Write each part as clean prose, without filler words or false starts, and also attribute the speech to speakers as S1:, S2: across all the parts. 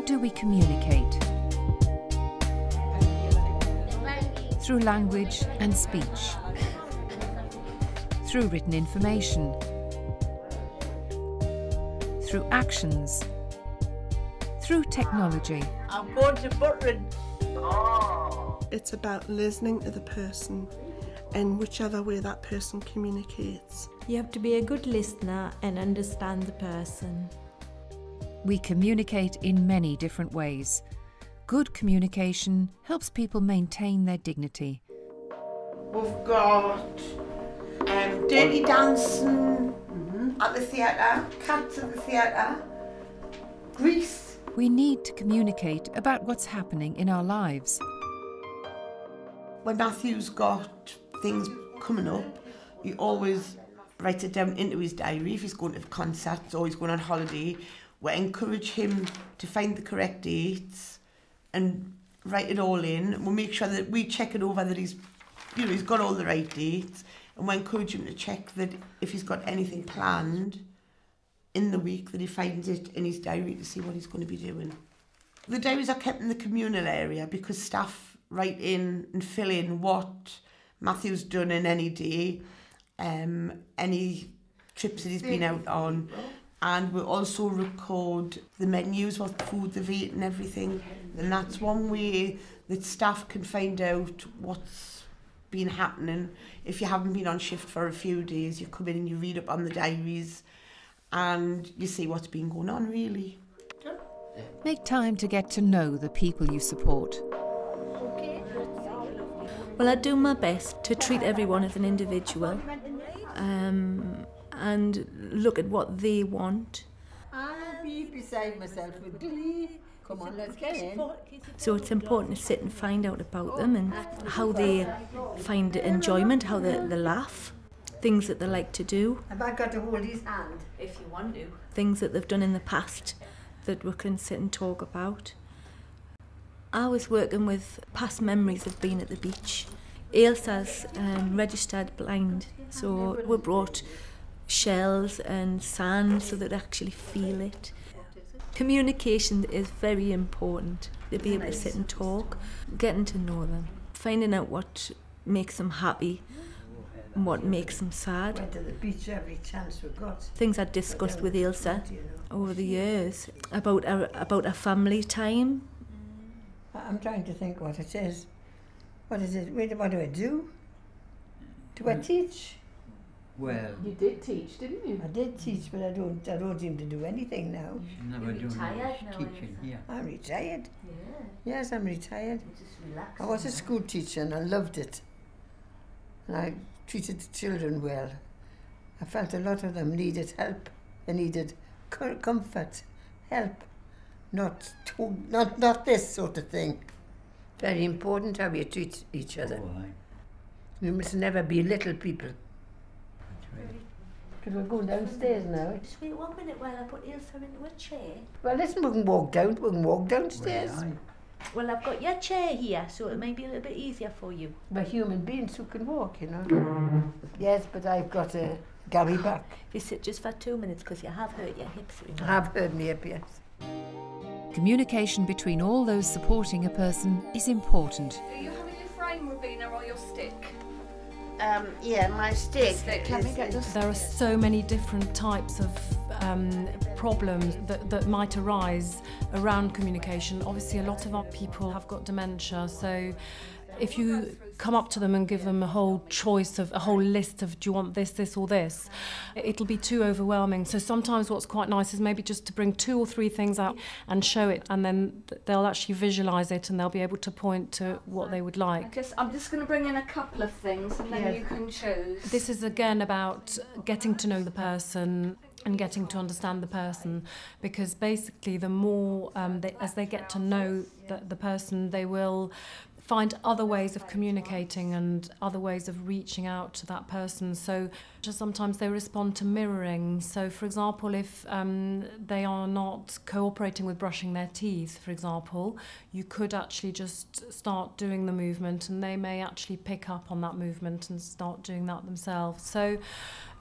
S1: do we communicate? Through language and speech, through written information, through actions, through technology.
S2: I'm going to Butlin.
S3: It's about listening to the person in whichever way that person communicates.
S4: You have to be a good listener and understand the person.
S1: We communicate in many different ways. Good communication helps people maintain their dignity.
S2: We've got dirty dancing at the theatre, cats at the theatre, Greece.
S1: We need to communicate about what's happening in our lives.
S2: When Matthew's got things coming up, he always writes it down into his diary. If he's going to concerts or he's going on holiday, we encourage him to find the correct dates and write it all in. We'll make sure that we check it over that he's got all the right dates, and we encourage him to check that if he's got anything planned in the week, that he finds it in his diary to see what he's going to be doing. The diaries are kept in the communal area because staff write in and fill in what Matthew's done in any day, any trips that he's been out on, and we also record the menus, what food they've eaten, everything. And that's one way that staff can find out what's been happening. If you haven't been on shift for a few days, you come in and you read up on the diaries and you see what's been going on, really.
S1: Make time to get to know the people you support.
S4: Well, I do my best to treat everyone as an individual and look at what they want.
S5: I'll be beside myself with glee. Come on, let's get in.
S4: So it's important to sit and find out about them and how they find enjoyment, how they laugh, things that they like to do.
S5: Have I got to hold his hand? If you want to.
S4: Things that they've done in the past that we can sit and talk about. I was working with past memories of being at the beach. Ailsa's registered blind, so we brought shells and sand so that they actually feel it. Communication is very important, to be able to sit and talk, getting to know them, finding out what makes them happy and what makes them sad.
S5: Went to the beach every chance we got.
S4: Things I discussed with Ailsa over the years about our family time.
S5: I'm trying to think what it is. What is it? What do I do? Do I teach?
S6: Well,
S7: you did teach, didn't you?
S5: I did teach, but I don't seem to do anything now.
S6: never done teaching here.
S5: I'm retired.
S7: Yeah.
S5: Yes, I'm retired.
S7: Just relax.
S5: I was a school teacher and I loved it. And I treated the children well. I felt a lot of them needed help. They needed comfort, help. Not this sort of thing. Very important how you treat each other.
S6: Oh, aye.
S5: We must never be little people.
S6: That's right.
S5: Because we're going downstairs now.
S7: Just wait 1 minute while I put Ailsa into a chair.
S5: Well, listen, we can walk down. We can walk downstairs.
S6: Well, aye.
S7: Well, I've got your chair here, so it may be a little bit easier for you.
S5: We're human beings who can walk, you know. Yes, but I've got a Gary back.
S7: You sit just for 2 minutes because you have hurt your hips.
S5: I have heard me up, yes.
S1: Communication between all those supporting a person is important.
S8: Are you having your frame, Rubina, or your stick?
S2: Yeah, my stick.
S8: Can we get this?
S9: There are so many different types of problems that might arise around communication. Obviously, a lot of our people have got dementia, so if you come up to them and give them a whole choice of a whole list of do you want this, this or this, it'll be too overwhelming. So sometimes what's quite nice is maybe just to bring 2 or 3 things out and show it, and then they'll actually visualise it and they'll be able to point to what they would like.
S8: I'm just going to bring in a couple of things and then you can choose.
S9: This is again about getting to know the person and getting to understand the person, because basically the more as they get to know the person, they will find other ways of communicating and other ways of reaching out to that person. So just sometimes they respond to mirroring. So for example, if they are not cooperating with brushing their teeth, for example, you could actually just start doing the movement and they may actually pick up on that movement and start doing that themselves. So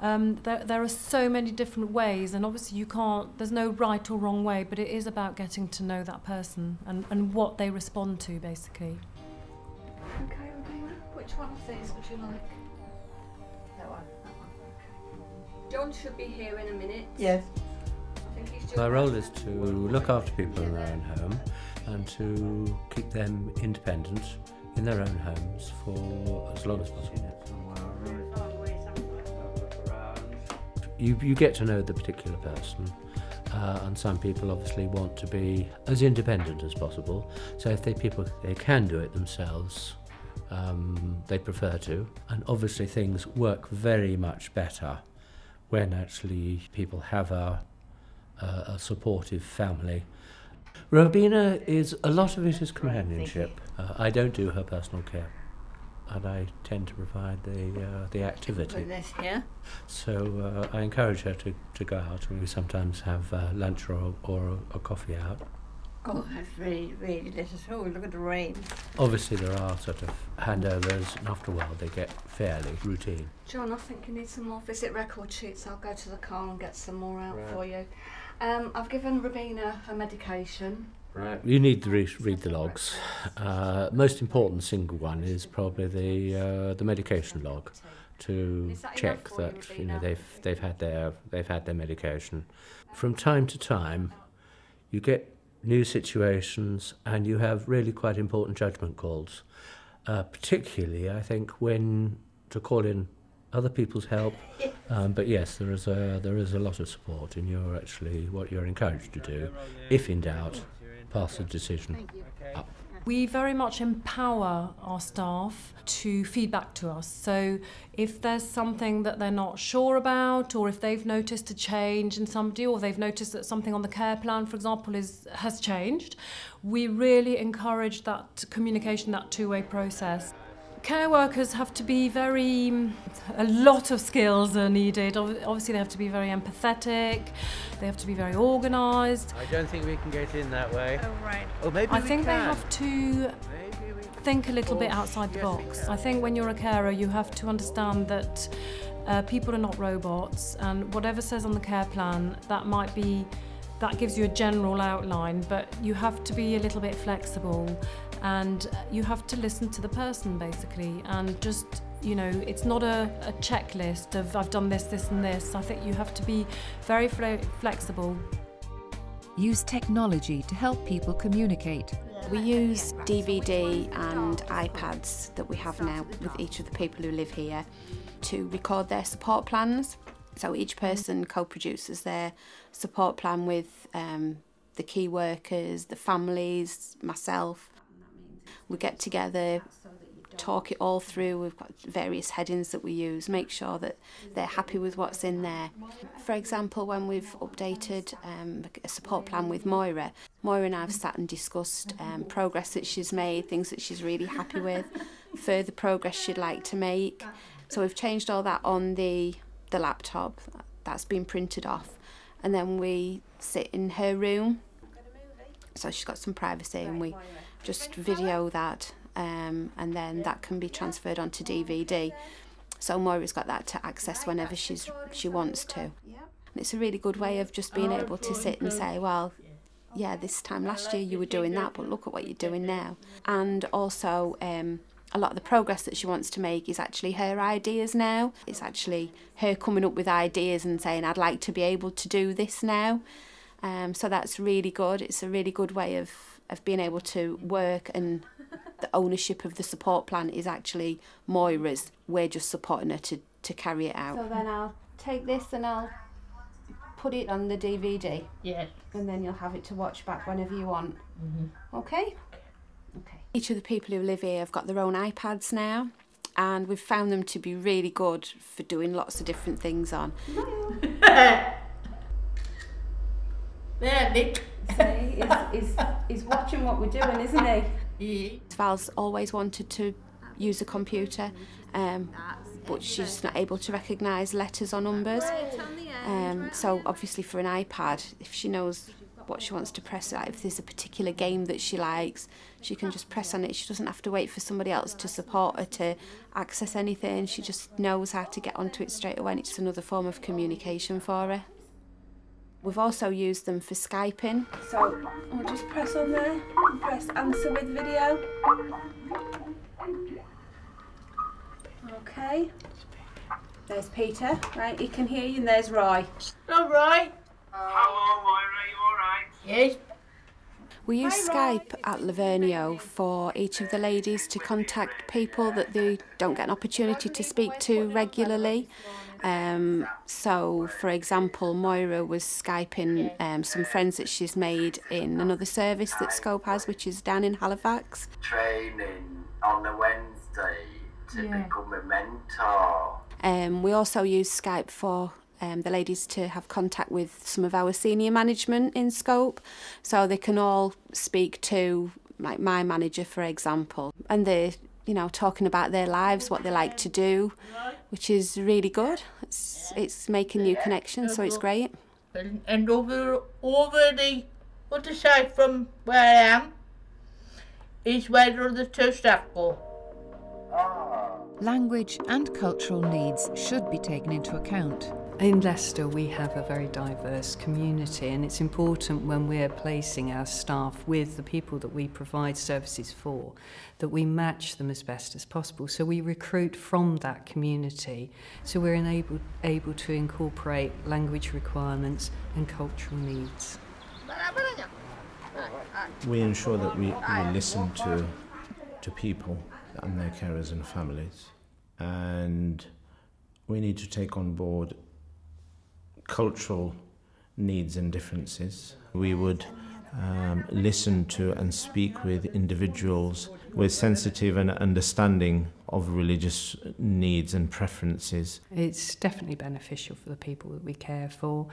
S9: there are so many different ways, and obviously there's no right or wrong way, but it is about getting to know that person and what they respond to, basically.
S8: Okay, Rebecca, which one of these would you like? That one. That one, okay. John should be here in a minute.
S5: Yes.
S8: I think he's
S10: My role is to look after people in their own home and to keep them independent in their own homes for as long as possible. You get to know the particular person, and some people obviously want to be as independent as possible. So if they can do it themselves, they prefer to. And obviously things work very much better when actually people have a supportive family. Robina a lot of it is companionship. I don't do her personal care, and I tend to provide the activity.
S5: Put this here.
S10: So I encourage her to go out, and we sometimes have lunch or a coffee out.
S5: Oh, that's really, really delicious. Oh, look at the rain.
S10: Obviously there are sort of handovers, and after a while they get fairly routine.
S8: John, I think you need some more visit record sheets. I'll go to the car and get some more out for you. I've given Robina her medication.
S10: Right. You need to read the logs. Most important single one is probably the medication log, to check that they've had their medication. From time to time, you get new situations and you have really quite important judgment calls. Particularly, I think, when to call in other people's help. But yes, there is a lot of support, and what you're encouraged to do, if in doubt, pass the decision up.
S9: We very much empower our staff to feedback to us. So if there's something that they're not sure about, or if they've noticed a change in somebody, or they've noticed that something on the care plan, for example, has changed, we really encourage that communication, that two-way process. Care workers have to be a lot of skills are needed. Obviously they have to be very empathetic, they have to be very organised.
S10: I don't think we can get in that way.
S5: Oh, right.
S10: Oh, maybe
S9: I think they have to think a little bit outside the box. I think when you're a carer you have to understand that people are not robots, and whatever says on the care plan, that gives you a general outline, but you have to be a little bit flexible, and you have to listen to the person basically, and just, it's not a checklist of I've done this, this and this. I think you have to be very flexible.
S1: Use technology to help people communicate.
S11: We use DVD and iPads that we have now with each of the people who live here to record their support plans. So each person co-produces their support plan with the key workers, the families, myself. We get together, talk it all through. We've got various headings that we use, make sure that they're happy with what's in there. For example, when we've updated a support plan with Moira and I have sat and discussed progress that she's made, things that she's really happy with, further progress she'd like to make. So we've changed all that on the laptop. That's been printed off, and then we sit in her room, so she's got some privacy, and we just video that, and then that can be transferred onto DVD. So Moira's got that to access whenever she wants to. And it's a really good way of just being able to sit and say, well, yeah, this time last year you were doing that, but look at what you're doing now. And also a lot of the progress that she wants to make is actually her ideas now. It's actually her coming up with ideas and saying, I'd like to be able to do this now. So that's really good. It's a really good way of being able to work, and the ownership of the support plan is actually Moira's. We're just supporting her to carry it out. So then I'll take this and I'll put it on the DVD.
S5: Yes.
S11: And then you'll have it to watch back whenever you want. Okay? Okay. Each of the people who live here have got their own iPads now, and we've found them to be really good for doing lots of different things on.
S5: There, Nick.
S11: He's watching what we're doing, isn't he? Val's always wanted to use a computer, but she's not able to recognise letters or numbers. So obviously for an iPad, if she knows what she wants to press, like if there's a particular game that she likes, she can just press on it. She doesn't have to wait for somebody else to support her to access anything. She just knows how to get onto it straight away, and it's another form of communication for her. We've also used them for Skyping. So I'll just press on there and press answer with video. Okay. There's Peter, right, he can hear you, and there's Roy.
S12: All right. Hello, Moira, you all right? Yes.
S11: We use Skype at Lavernio for each of the ladies to contact people that they don't get an opportunity to speak to regularly. So, for example, Moira was Skyping some friends that she's made in another service that Scope has, which is down in Halifax.
S12: Training on the Wednesday to become a mentor.
S11: We also use Skype for the ladies to have contact with some of our senior management in Scope, so they can all speak to, like, my manager, for example, and they're, you know, talking about their lives, what they like to do, which is really good. It's making new connections, so it's great.
S12: And over the other side from where I am is where the other two staff go.
S1: Language and cultural needs should be taken into account.
S13: In Leicester we have a very diverse community, and it's important when we're placing our staff with the people that we provide services for that we match them as best as possible. So we recruit from that community, so we're able to incorporate language requirements and cultural needs.
S14: We ensure that we listen to people and their carers and families, and we need to take on board cultural needs and differences. We would listen to and speak with individuals with sensitive and understanding of religious needs and preferences.
S13: It's definitely beneficial for the people that we care for.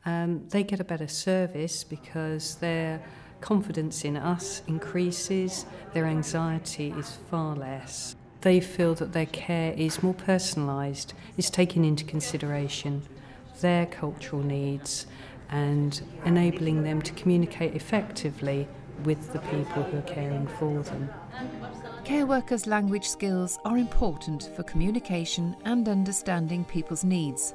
S13: They get a better service because their confidence in us increases, their anxiety is far less. They feel that their care is more personalised, is taken into consideration their cultural needs and enabling them to communicate effectively with the people who are caring for them.
S1: Care workers' language skills are important for communication and understanding people's needs.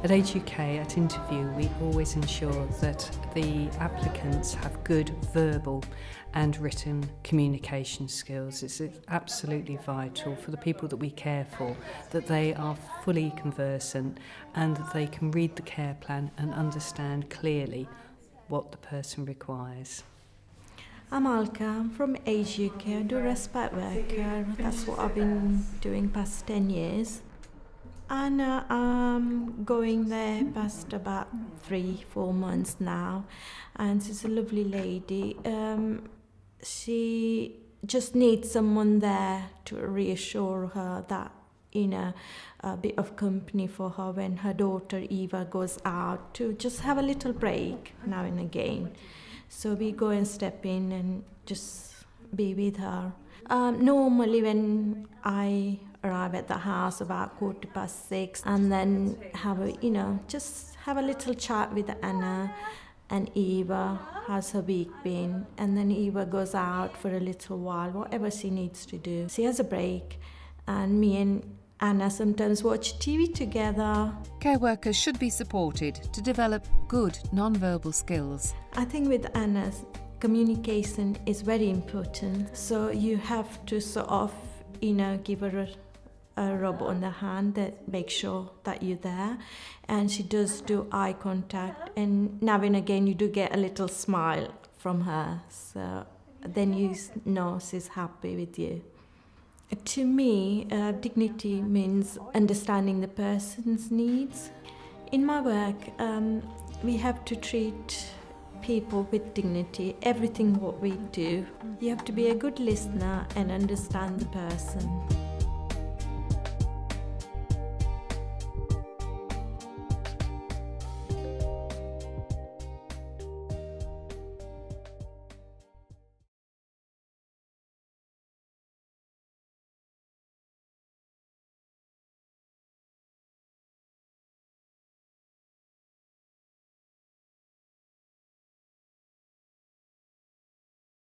S13: At Age UK, at interview, we always ensure that the applicants have good verbal and written communication skills. It's absolutely vital for the people that we care for that they are fully conversant and that they can read the care plan and understand clearly what the person requires.
S4: I'm Alka, I'm from Age UK, I do respite worker, that's what I've been doing past 10 years. And I'm going there past about 3-4 months now, and she's a lovely lady. She just needs someone there to reassure her that, you know, a bit of company for her when her daughter Eva goes out, to just have a little break now and again. So we go and step in and just be with her. Normally when I arrive at the house about 6:15 and then have a, just have a little chat with Anna and Eva, how's her week been, and then Eva goes out for a little while, whatever she needs to do. She has a break, and me and Anna sometimes watch TV together.
S1: Care workers should be supported to develop good non-verbal skills.
S4: I think with Anna's communication is very important, so you have to sort of, give her a rub on the hand that makes sure that you're there, and she does do eye contact, and now and again you do get a little smile from her, so then you know she's happy with you. To me, dignity means understanding the person's needs. In my work, we have to treat people with dignity, everything what we do. You have to be a good listener and understand the person.